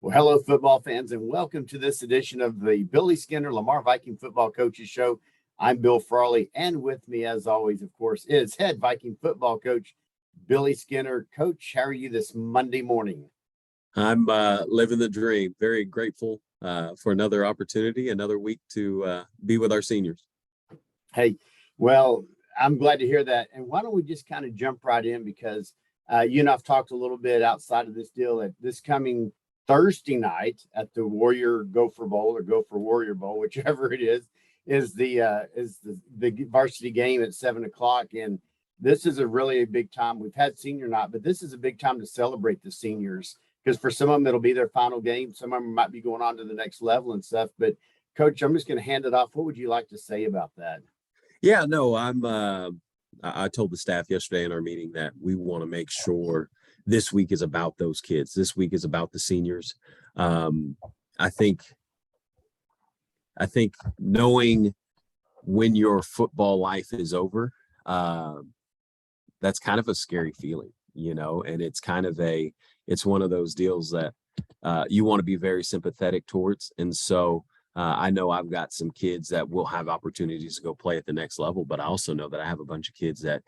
Well, hello, football fans, and welcome to this edition of the Billy Skinner Lamar Viking Football Coaches Show. I'm Bill Frawley, and with me, as always, of course, is head Viking football coach Billy Skinner. Coach, how are you this Monday morning? I'm living the dream. Very grateful for another opportunity, another week to be with our seniors. Hey, well, I'm glad to hear that. And why don't we just kind of jump right in, because you and I've talked a little bit outside of this deal that this coming Thursday night at the Warrior Gopher Bowl or Gopher Warrior Bowl, whichever it is the varsity game at 7:00. And this is a big time. We've had senior night, but this is a big time to celebrate the seniors, because for some of them, it'll be their final game. Some of them might be going on to the next level and stuff. But Coach, I'm just going to hand it off. What would you like to say about that? Yeah, no, I told the staff yesterday in our meeting that we want to make sure this week is about those kids. This week is about the seniors. I think knowing when your football life is over, that's kind of a scary feeling, and it's one of those deals that you want to be very sympathetic towards. And so I know I've got some kids that will have opportunities to go play at the next level, but I also know that I have a bunch of kids that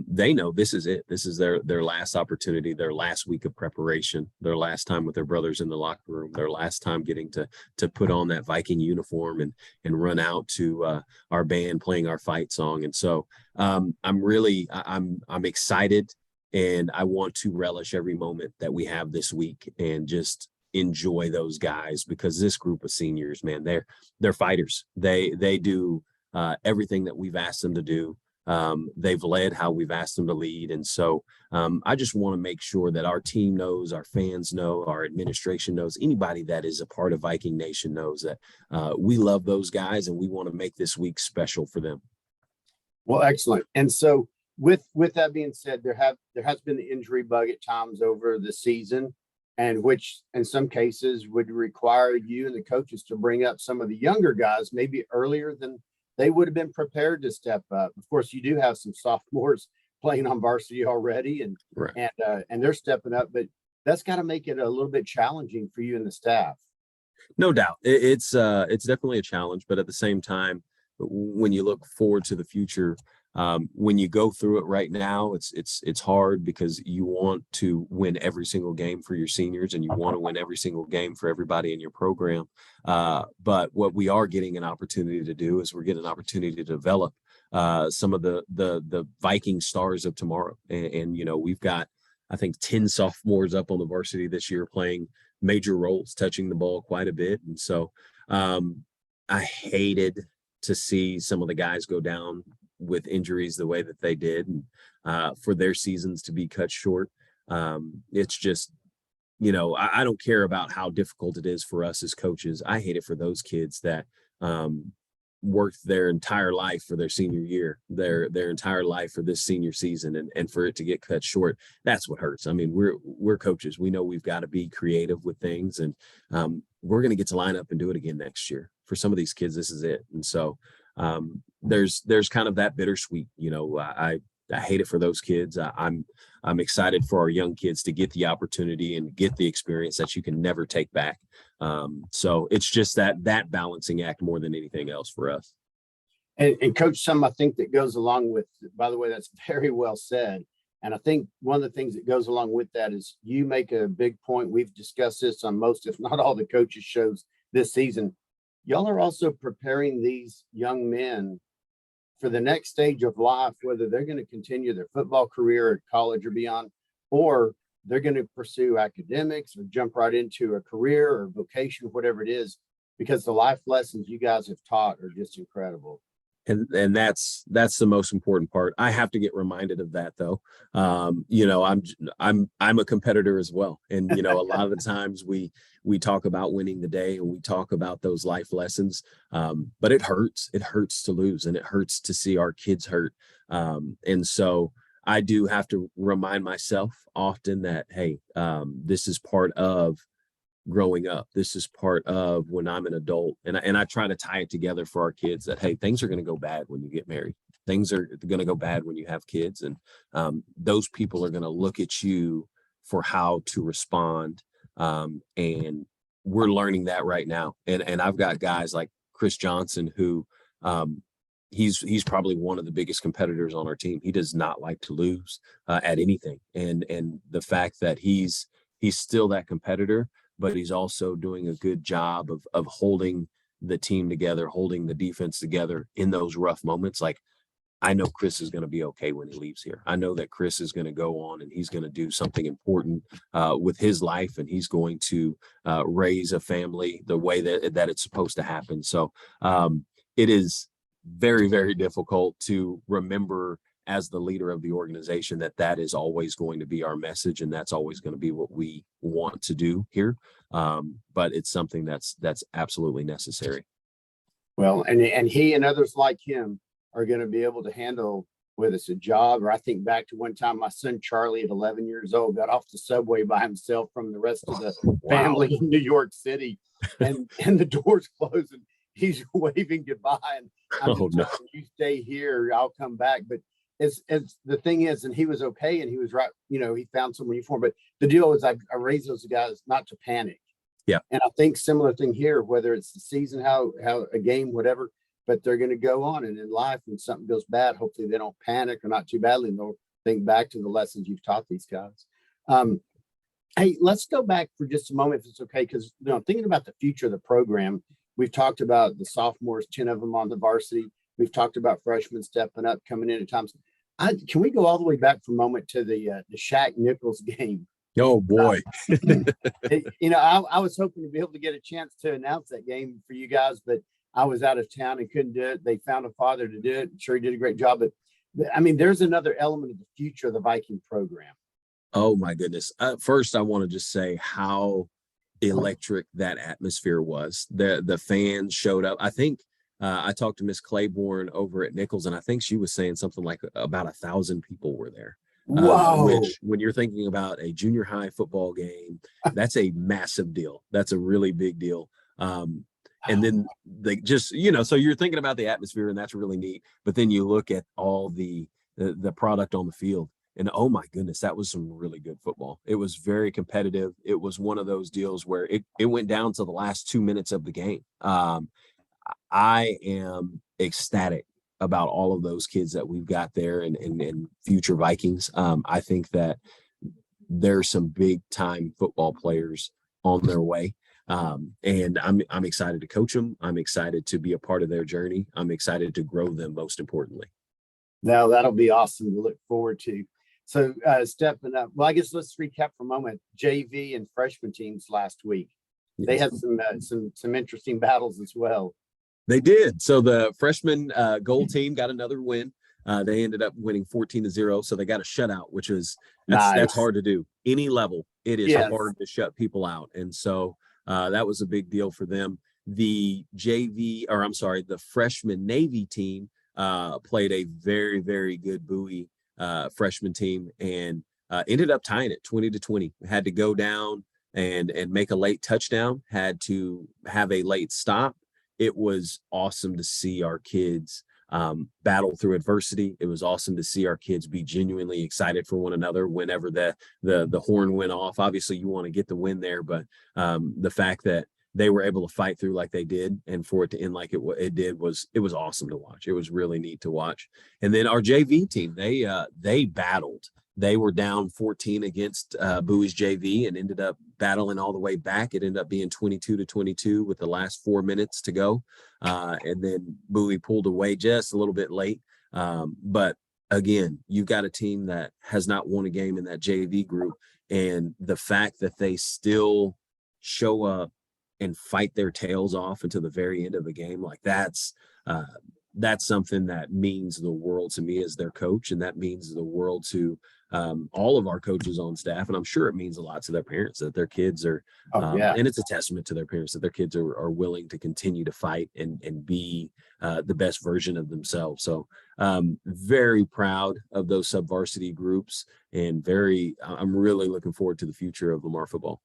they know this is it. This is their last opportunity, their last week of preparation, their last time with their brothers in the locker room, their last time getting to put on that Viking uniform and run out to our band playing our fight song. And so I'm excited, and I want to relish every moment that we have this week and just enjoy those guys, because this group of seniors, man, they're fighters. They do everything that we've asked them to do. They've led how we've asked them to lead. And so I just want to make sure that our team knows, our fans know, our administration knows, anybody that is a part of Viking Nation knows that we love those guys, and we want to make this week special for them. Well, excellent. And so with that being said, there has been the injury bug at times over the season, and which in some cases would require you and the coaches to bring up some of the younger guys maybe earlier than they would have been prepared to step up. Of course, you do have some sophomores playing on varsity already, and right. and they're stepping up, but that's got to make it a little bit challenging for you and the staff. No doubt. It's definitely a challenge, but at the same time, when you look forward to the future, when you go through it right now, it's hard, because you want to win every single game for your seniors, and you want to win every single game for everybody in your program. But what we are getting an opportunity to do is we're getting an opportunity to develop some of the Viking stars of tomorrow. And we've got, I think, 10 sophomores up on the varsity this year playing major roles, touching the ball quite a bit. And so I hated to see some of the guys go down with injuries the way that they did, and for their seasons to be cut short. It's just, I don't care about how difficult it is for us as coaches. I hate it for those kids that worked their entire life for their senior year, their entire life for this senior season, and for it to get cut short. That's what hurts. I mean, we're coaches. We know we've got to be creative with things, and we're going to get to line up and do it again next year. For some of these kids, this is it. And so there's kind of that bittersweet, I hate it for those kids. I'm excited for our young kids to get the opportunity and get the experience that you can never take back. So it's just that balancing act more than anything else for us. And Coach, some I think that goes along with, by the way, that's very well said. And I think one of the things that goes along with that is you make a big point. We've discussed this on most, if not all, the coaches shows this season. Y'all are also preparing these young men for the next stage of life, whether they're going to continue their football career at college or beyond, or they're going to pursue academics or jump right into a career or vocation, whatever it is, because the life lessons you guys have taught are just incredible. And that's the most important part. I have to get reminded of that, though. I'm a competitor as well, and a lot of the times we talk about winning the day, and we talk about those life lessons, but it hurts to lose, and it hurts to see our kids hurt, and so I do have to remind myself often that, hey, this is part of growing up. This is part of when I'm an adult, and I try to tie it together for our kids that, hey, things are going to go bad when you get married. Things are going to go bad when you have kids, and those people are going to look at you for how to respond, and we're learning that right now. And I've got guys like Chris Johnson, who he's probably one of the biggest competitors on our team. He does not like to lose at anything. And the fact that he's still that competitor, but he's also doing a good job of holding the team together, holding the defense together in those rough moments. Like, I know Chris is going to be okay when he leaves here. I know that Chris is going to go on and he's going to do something important with his life, and he's going to raise a family the way that it's supposed to happen. So it is very, very difficult to remember as the leader of the organization that is always going to be our message, and that's always going to be what we want to do here. But it's something that's absolutely necessary. Well, and he and others like him are going to be able to handle, whether it's a job, or I think back to one time my son Charlie at 11 years old got off the subway by himself from the rest of the family in New York City, and the doors closed and he's waving goodbye. And I'm just telling him, you stay here, I'll come back. But it's the thing is, and he was okay, and he was right. He found someone uniform. But the deal is, I raised those guys not to panic. Yeah. And I think similar thing here, whether it's the season, how a game, whatever, but they're going to go on. And in life, when something goes bad, hopefully they don't panic, or not too badly, and they'll think back to the lessons you've taught these guys. Hey, let's go back for just a moment, if it's okay, because thinking about the future of the program, we've talked about the sophomores, 10 of them on the varsity. We've talked about freshmen stepping up, coming in at times. Can we go all the way back for a moment to the Shaq Nichols game? Oh boy. I was hoping to be able to get a chance to announce that game for you guys, but I was out of town and couldn't do it. They found a father to do it. I'm sure he did a great job. But I mean, there's another element of the future of the Viking program. Oh my goodness. First, I want to just say how electric that atmosphere was. The fans showed up. I think I talked to Miss Claiborne over at Nichols, and I think she was saying something like about 1,000 people were there. Wow. Which, when you're thinking about a junior high football game, that's a massive deal. That's a really big deal. And then they just, so you're thinking about the atmosphere, and that's really neat. But then you look at all the product on the field, and oh my goodness, that was some really good football. It was very competitive. It was one of those deals where it went down to the last 2 minutes of the game. I am ecstatic about all of those kids that we've got there, and future Vikings. I think that there's some big time football players on their way. And I'm excited to coach them. I'm excited to be a part of their journey. I'm excited to grow them, most importantly. Now that'll be awesome to look forward to. So stepping up. Well, I guess let's recap for a moment. JV and freshman teams last week. They had some interesting battles as well. They did. So the freshman gold team got another win. They ended up winning 14-0. So they got a shutout, which is that's hard to do. Any level, it is hard to shut people out. And so that was a big deal for them. The freshman Navy team played a very, very good Bowie freshman team, and ended up tying it 20-20. Had to go down and make a late touchdown, had to have a late stop. It was awesome to see our kids battle through adversity. It was awesome to see our kids be genuinely excited for one another whenever the horn went off. Obviously, you want to get the win there, but the fact that they were able to fight through like they did, and for it to end like it did was awesome to watch. It was really neat to watch. And then our JV team, they battled. They were down 14 against Bowie's JV and ended up battling all the way back. It ended up being 22-22 with the last 4 minutes to go. And then Bowie pulled away just a little bit late. But again, you've got a team that has not won a game in that JV group. And the fact that they still show up and fight their tails off until the very end of the game, like that's something that means the world to me as their coach. And that means the world to all of our coaches on staff. And I'm sure it means a lot to their parents that their kids are, and it's a testament to their parents that their kids are willing to continue to fight and be the best version of themselves. So very proud of those sub-varsity groups, and I'm really looking forward to the future of Lamar football.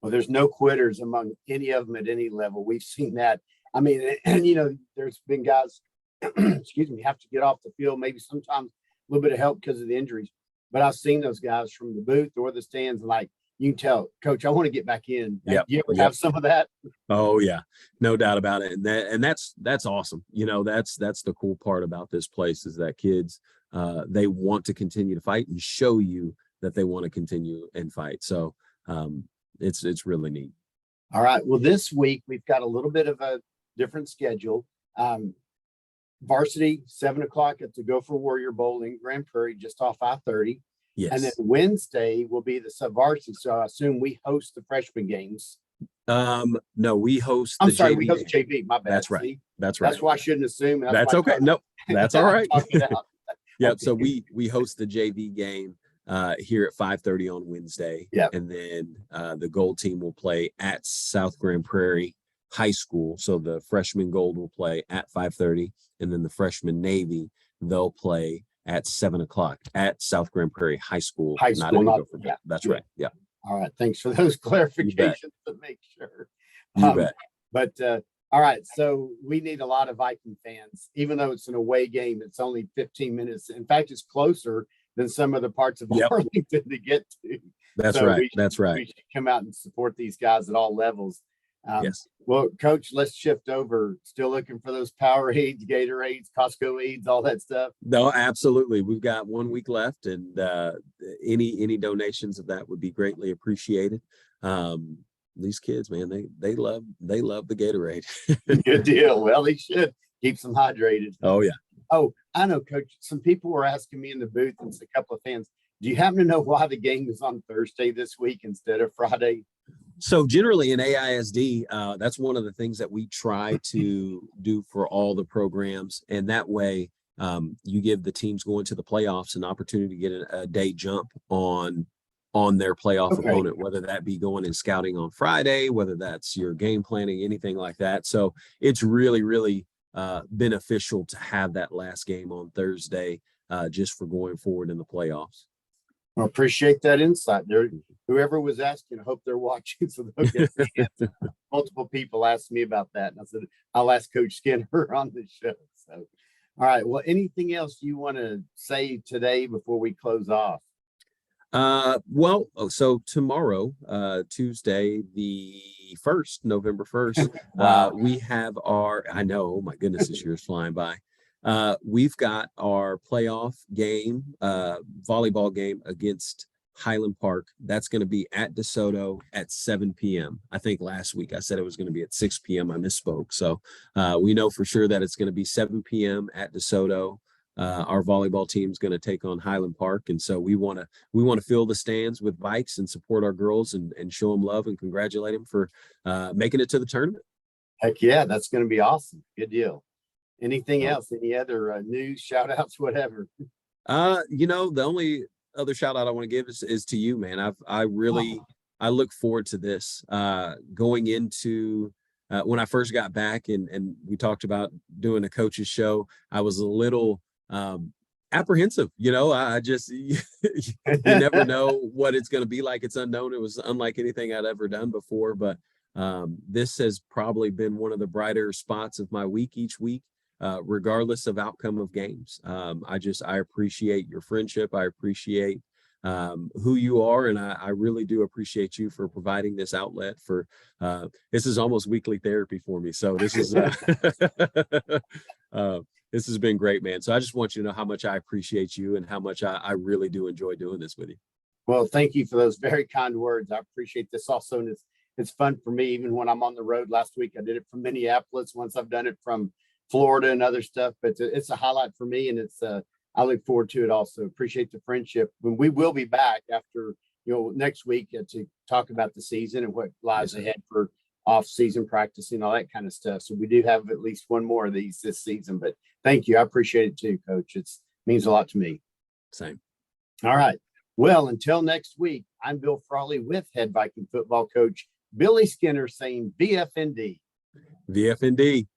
Well, there's no quitters among any of them at any level. We've seen that. I mean, and there's been guys, excuse me, have to get off the field, maybe sometimes a little bit of help because of the injuries. But I've seen those guys from the booth or the stands, like you can tell, Coach, I want to get back in. Yep. You ever Yep. have some of that? Oh yeah, no doubt about it. And that's awesome. That's the cool part about this place is that kids, they want to continue to fight and show you that they want to continue and fight. So it's really neat. All right. Well, this week we've got a little bit of a different schedule. Varsity 7 o'clock at the Gopher Warrior Bowl in Grand Prairie, just off I-30. Yes. And then Wednesday will be the sub-varsity. So I assume we host the freshman games. No, we host. I'm the sorry, JV we host game. JV. My bad. That's right. See? That's right. That's why I shouldn't assume. That's okay. No, that's all right. Yep. Okay. So we host the JV game here at 5:30 on Wednesday. Yeah. And then the Gold team will play at South Grand Prairie High School. So the freshman Gold will play at 5:30, and then the freshman Navy, they'll play at 7 o'clock at South Grand Prairie High School. Yeah. That's right. Yeah. All right. Thanks for those clarifications to make sure. You bet. But all right. So we need a lot of Viking fans, even though it's an away game. It's only 15 minutes. In fact, it's closer than some of the parts of Arlington to get to. That's right. That's right. We should come out and support these guys at all levels. Yes. Well, Coach, let's shift over. Still looking for those Powerades, Gatorades, Costco aids, all that stuff. No, absolutely. We've got 1 week left, and any donations of that would be greatly appreciated. These kids, man, they love the Gatorade. Good deal. Well, they should keeps them hydrated. Oh yeah. Oh, I know, Coach. Some people were asking me in the booth, and it's a couple of fans. Do you happen to know why the game is on Thursday this week instead of Friday? So generally in AISD, that's one of the things that we try to do for all the programs. And that way you give the teams going to the playoffs an opportunity to get a day jump on their playoff opponent, whether that be going and scouting on Friday, whether that's your game planning, anything like that. So it's really, really beneficial to have that last game on Thursday just for going forward in the playoffs. Well, appreciate that insight. Whoever was asking, I hope they're watching. So they'll get the answer. Multiple people asked me about that, and I said I'll ask Coach Skinner on the show. So, all right. Well, anything else you want to say today before we close off? So tomorrow, Tuesday, the 1st, November 1st, we have I know, oh my goodness, this year's flying by. We've got our playoff game, volleyball game against Highland Park. That's going to be at DeSoto at 7 p.m. I think last week I said it was going to be at 6 p.m. I misspoke. So we know for sure that it's going to be 7 p.m. at DeSoto. Our volleyball team is going to take on Highland Park, and so we want to fill the stands with bikes and support our girls and show them love and congratulate them for making it to the tournament. Heck yeah, that's going to be awesome. Good deal. Anything else? Any other news, shout outs, whatever? The only other shout out I want to give is to you, man. I look forward to this going into when I first got back and we talked about doing a coach's show. I was a little apprehensive, I just you never know what it's going to be like. It's unknown. It was unlike anything I'd ever done before, but this has probably been one of the brighter spots of my week each week. Regardless of outcome of games. I appreciate your friendship. I appreciate who you are. And I really do appreciate you for providing this outlet for, this is almost weekly therapy for me. So this is, this has been great, man. So I just want you to know how much I appreciate you and how much I really do enjoy doing this with you. Well, thank you for those very kind words. I appreciate this also. And it's fun for me, even when I'm on the road. Last week, I did it from Minneapolis. Once I've done it from Florida and other stuff, but it's a highlight for me, and I look forward to it also. Appreciate the friendship. When we will be back after next week to talk about the season and what lies ahead for off-season practicing, all that kind of stuff. So we do have at least one more of these this season, but thank you. I appreciate it too, Coach. It means a lot to me. Same. All right. Well, until next week, I'm Bill Frawley with head Viking football coach Billy Skinner saying VFND. VFND.